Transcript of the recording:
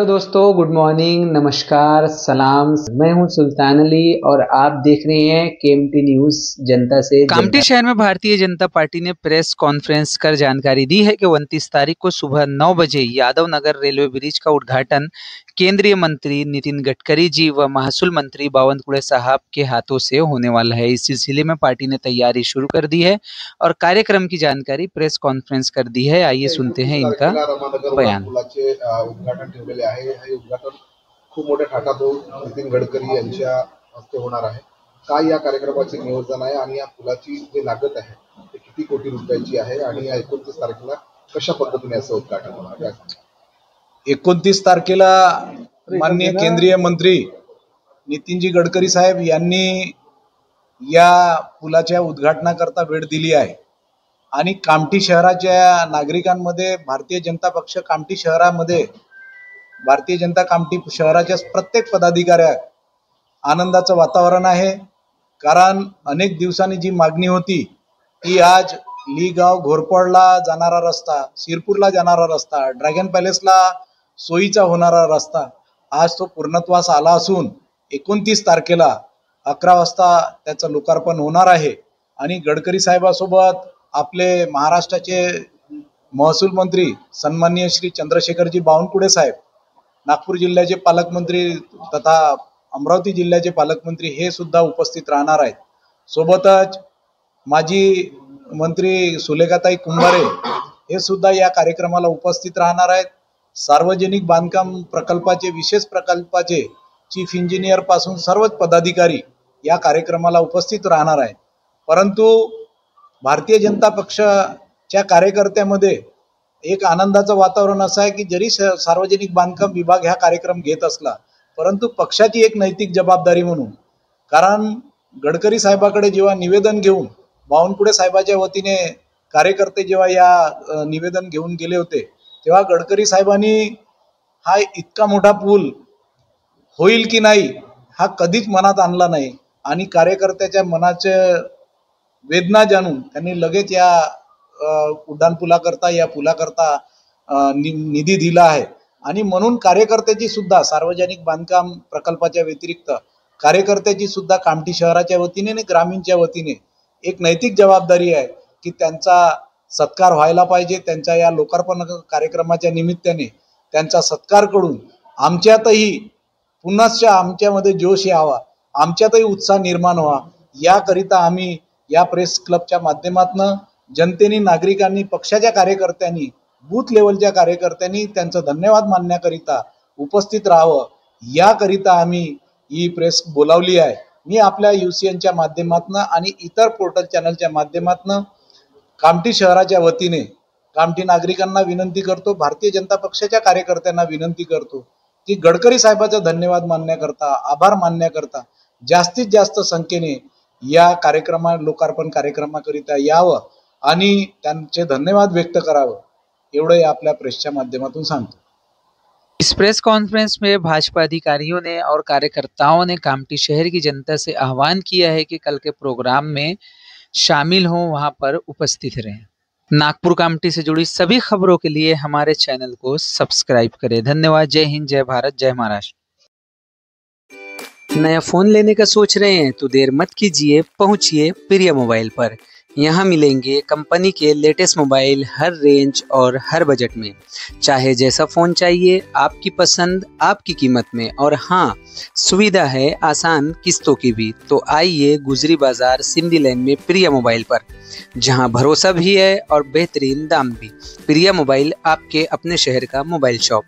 दोस्तों, good morning, नमस्कार, सलाम। मैं हूं सुल्तान अली और आप देख रहे हैं केएमटी न्यूज़ जनता से कामठी शहर में भारतीय जनता पार्टी ने प्रेस कॉन्फ्रेंस कर जानकारी दी है कि 29 तारीख को सुबह 9 बजे यादव नगर रेलवे ब्रिज का उद्घाटन केंद्रीय मंत्री नितिन गडकरी जी व महसूल मंत्री बावनकुळे साहब के हाथों से होने वाला है। इस सिलसिले में पार्टी ने तैयारी शुरू कर दी है और कार्यक्रम की जानकारी प्रेस कॉन्फ्रेंस कर दी है। आइए सुनते हैं इनका बयान। उद्घाटन ठेवलेले आहे। हे उद्घाटन खूप मोठ्या थाटात नितीन गडकरी यांच्या हस्ते होणार आहे। काय या कार्यक्रमाचे नियोजन आहे आणि या पुलाची जी लागत आहे ते किती कोटी रुपयाची आहे आणि या 29 तारखेला कशा पद्धतीने असं उद्घाटन होणार आहे? 29 तारखेला माननीय केंद्रीय मंत्री नितीनजी गडकरी साहेब यांनी या पुलाच्या उद्घाटनाकरता वेळ दिली आहे आणि कामठी शहराच्या नागरिकांमध्ये भारतीय जनता पक्ष कामठी शहरामध्ये भारतीय जनता कामठी शहराच्या प्रत्येक पदाधिकाऱ्यात आनंदाचं वातावरण आहे। कारण अनेक दिवसांनी जी मागणी होती ती आज लिगाव घोरपडला जाणारा रस्ता, शिरपूरला जाणारा रस्ता, ड्रॅगन पॅलेसला सोयीचा होणारा रस्ता आज तो पूर्णत्वास आला असून 29 तारखेला 11 वाजता त्याचं लोकार्पण होणार आहे। आणि गडकरी साहेबांसोबत आपले महाराष्ट्राचे महसूल मंत्री सन्माननीय श्री चंद्रशेखरजी बावनकुळे साहेब, नागपूर जिल्ह्याचे पालकमंत्री तथा अमरावती जिल्ह्याचे पालकमंत्री हे सुद्धा उपस्थित राहणार आहेत। सोबतच माजी मंत्री सुलेखाताई कुंभारे हे सुद्धा या कार्यक्रमाला उपस्थित राहणार आहेत। सार्वजनिक बांधकाम प्रकल्पाचे विशेष प्रकल्पाचे चीफ इंजिनियर पासून सर्वच पदाधिकारी या कार्यक्रमाला उपस्थित राहणार आहेत। परंतु भारतीय जनता पक्षाच्या कार्यकर्त्यामध्ये एक आनंदाचं वातावरण असं आहे की जरी सार्वजनिक बांधकाम विभाग हा कार्यक्रम घेत असला परंतु पक्षाची एक नैतिक जबाबदारी म्हणून, कारण गडकरी साहेबाकडे जेव्हा निवेदन घेऊन बावनकुळे साहेबाच्या वतीने कार्यकर्ते जेव्हा या निवेदन घेऊन गेले होते तेव्हा गडकरी साहेबांनी हा इतका मोठा पूल होईल की नाही हा कधीच मनात आणला नाही आणि कार्यकर्त्याच्या मनाचे वेदना जाणून त्यांनी लगेच या उड्डाणपुलाकरता या पुलाकरता निधी दिला आहे। आणि म्हणून कार्यकर्त्याची सुद्धा सार्वजनिक बांधकाम प्रकल्पाच्या व्यतिरिक्त कार्यकर्त्याची सुद्धा कामठी शहराच्या वतीने आणि ग्रामीणच्या वतीने एक नैतिक जबाबदारी आहे की त्यांचा सत्कार व्हायला पाहिजे। त्यांच्या या लोकार्पण कार्यक्रमाच्या निमित्ताने त्यांचा सत्कार करून आमच्यातही पुन्हा आमच्यामध्ये जोश यावा, आमच्यातही उत्साह निर्माण व्हावा याकरिता आम्ही या प्रेस क्लबच्या माध्यमातून जनतेने, नागरिकांनी, पक्षाच्या कार्यकर्त्यांनी, बूथ लेवलच्या कार्यकर्त्यांनी त्यांचं धन्यवाद मानण्याकरिता उपस्थित राहावं याकरिता आम्ही ही प्रेस बोलावली आहे। मी आपल्या UCNच्या माध्यमातून आणि इतर पोर्टल चॅनलच्या माध्यमातून कामठी शहराच्या वतीने कामठी नागरिकांना विनंती करतो, भारतीय जनता पक्षाच्या कार्यकर्त्यांना विनंती करतो की गडकरी साहेबांचा धन्यवाद मानण्याकरता, आभार मानण्याकरता जास्तीत जास्त संख्येने या लोकार्पण कार्यक्रमाकरिता यावं आणि त्यांचे धन्यवाद व्यक्त करावं एवढे आपल्या प्रेसच्या माध्यमातून सांगतो। इस प्रेस कॉन्फ्रेंस में भाजपा अधिकारियों ने और कार्यकर्ताओं ने कामठी शहर की जनता से आह्वान किया है कि कल के प्रोग्राम में शामिल हों, वहां पर उपस्थित रहें। नागपुर कामठी से जुड़ी सभी खबरों के लिए हमारे चैनल को सब्सक्राइब करें। धन्यवाद। जय हिंद, जय भारत, जय महाराष्ट्र। नया फोन लेने का सोच रहे हैं तो देर मत कीजिए, पहुंचिए प्रिया मोबाइल पर। यहाँ मिलेंगे कंपनी के लेटेस्ट मोबाइल हर रेंज और हर बजट में। चाहे जैसा फ़ोन चाहिए, आपकी पसंद आपकी कीमत में। और हाँ, सुविधा है आसान किस्तों की भी। तो आइए गुजरी बाजार सिंधी लाइन में प्रिया मोबाइल पर, जहाँ भरोसा भी है और बेहतरीन दाम भी। प्रिया मोबाइल, आपके अपने शहर का मोबाइल शॉप।